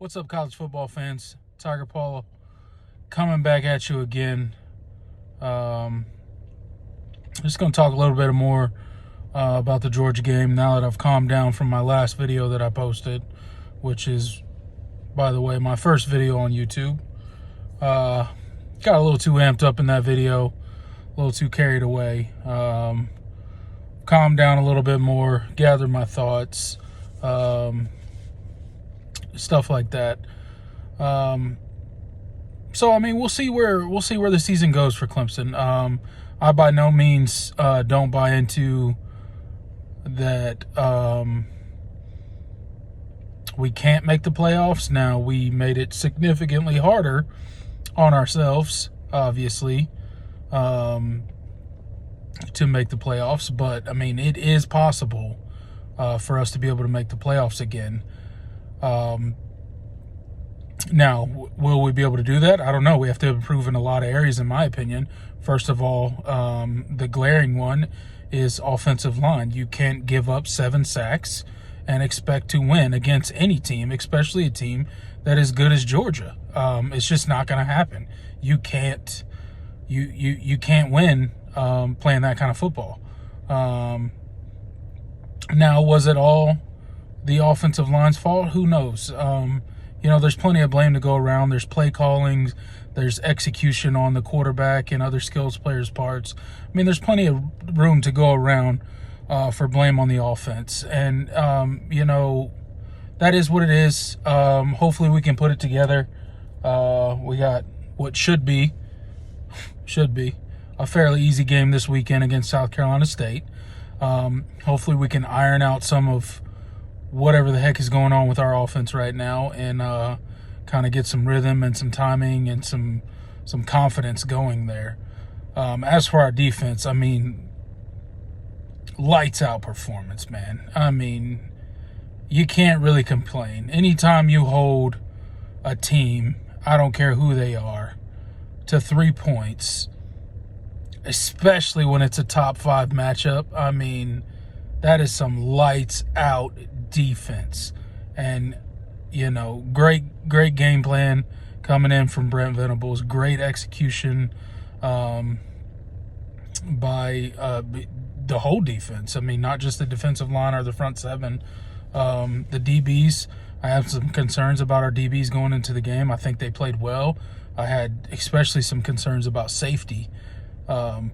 What's up, college football fans? Tiger Paul coming back at you again. Just going to talk a little bit more about the Georgia game now that I've calmed down from my last video that I posted, which is, by the way, my first video on YouTube. Got a little too amped up in that video, a little too carried away. Calmed down a little bit more, gathered my thoughts. Stuff like that. So I mean, we'll see where the season goes for Clemson. I by no means don't buy into that. We can't make the playoffs. Now, we made it significantly harder on ourselves, obviously, to make the playoffs. But I mean, it is possible for us to be able to make the playoffs again. Now, will we be able to do that? I don't know. We have to improve in a lot of areas, in my opinion. First of all, the glaring one is offensive line. You can't give up 7 sacks and expect to win against any team, especially a team that is good as Georgia. It's just not going to happen. You can't win playing that kind of football. Now, was it all the offensive line's fault? Who knows? There's plenty of blame to go around. There's play calling, there's execution on the quarterback and other skills players' parts. I mean, there's plenty of room to go around for blame on the offense. And, that is what it is. Hopefully we can put it together. We got what should be a fairly easy game this weekend against South Carolina State. Hopefully we can iron out some of whatever the heck is going on with our offense right now and kind of get some rhythm and some timing and some confidence going there. As for our defense, I mean, lights out performance, man. I mean, you can't really complain. Anytime you hold a team, I don't care who they are, to 3 points, especially when it's a top 5 matchup, I mean, that is some lights out defense. And, great game plan coming in from Brent Venables. Great execution by the whole defense. I mean, not just the defensive line or the front 7. The DBs, I have some concerns about our DBs going into the game. I think they played well. I had especially some concerns about safety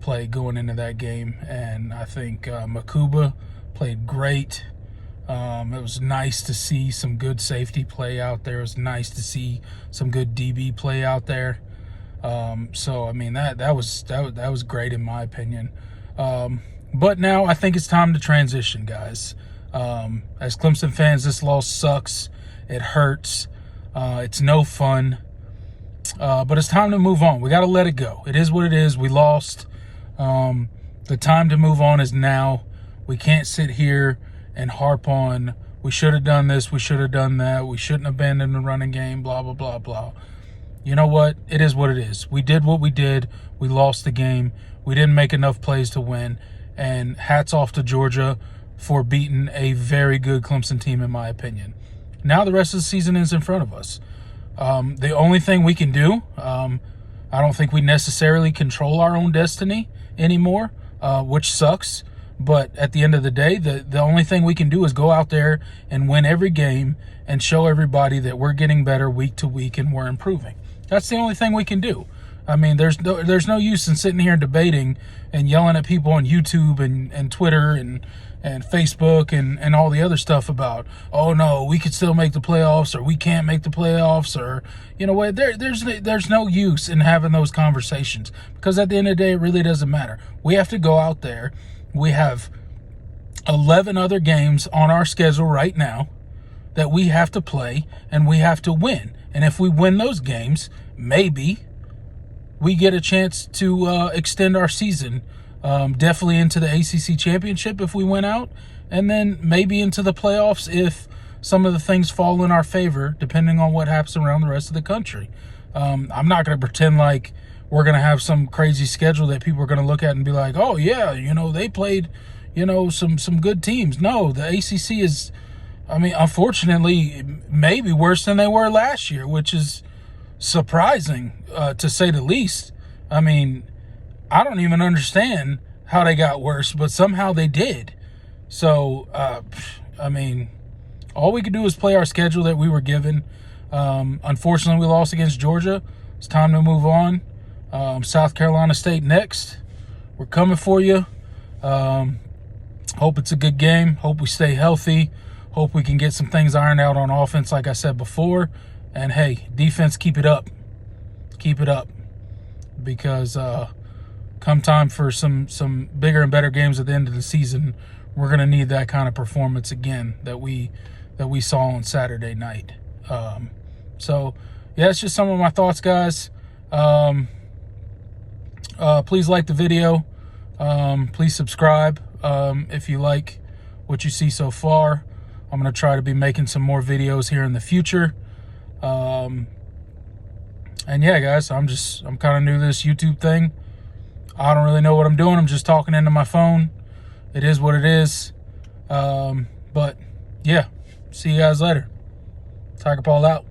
play going into that game. And I think Makuba played great. It was nice to see some good safety play out there. It was nice to see some good DB play out there. So I mean, that was great in my opinion. But now I think it's time to transition, guys. As Clemson fans, this loss sucks. It hurts. It's no fun. But it's time to move on. We got to let it go. It is what it is. We lost. The time to move on is now. We can't sit here and harp on, we should have done this, we should have done that, we shouldn't abandon the running game, blah, blah, blah, blah. You know what? It is what it is. We did what we did. We lost the game. We didn't make enough plays to win. And hats off to Georgia for beating a very good Clemson team, in my opinion. Now the rest of the season is in front of us. The only thing we can do, I don't think we necessarily control our own destiny anymore, which sucks. But at the end of the day, the only thing we can do is go out there and win every game and show everybody that we're getting better week to week and we're improving. That's the only thing we can do. I mean, there's no use in sitting here and debating and yelling at people on YouTube and Twitter and Facebook and all the other stuff about, oh no, we could still make the playoffs, or we can't make the playoffs, or you know what? There's no use in having those conversations, because at the end of the day, it really doesn't matter. We have to go out there. We have 11 other games on our schedule right now that we have to play, and we have to win. And if we win those games, maybe we get a chance to extend our season, definitely into the ACC championship if we win out, and then maybe into the playoffs if some of the things fall in our favor, depending on what happens around the rest of the country. I'm not going to pretend like we're going to have some crazy schedule that people are going to look at and be like, oh, yeah, they played, some good teams. No, the ACC is, I mean, unfortunately, maybe worse than they were last year, which is surprising, to say the least. I mean, I don't even understand how they got worse, but somehow they did. So, I mean, all we could do is play our schedule that we were given. Unfortunately, we lost against Georgia. It's time to move on. South Carolina State next. We're coming for you. Hope it's a good game. Hope we stay healthy. Hope we can get some things ironed out on offense, like I said before. And, hey, defense, keep it up. Keep it up. Because come time for some bigger and better games at the end of the season, we're going to need that kind of performance again that we saw on Saturday night. So, yeah, it's just some of my thoughts, guys. Please like the video. Please subscribe if you like what you see so far. I'm going to try to be making some more videos here in the future. And yeah, guys, I'm kind of new to this YouTube thing. I don't really know what I'm doing. I'm just talking into my phone. It is what it is. But yeah, see you guys later. Tiger Paul out.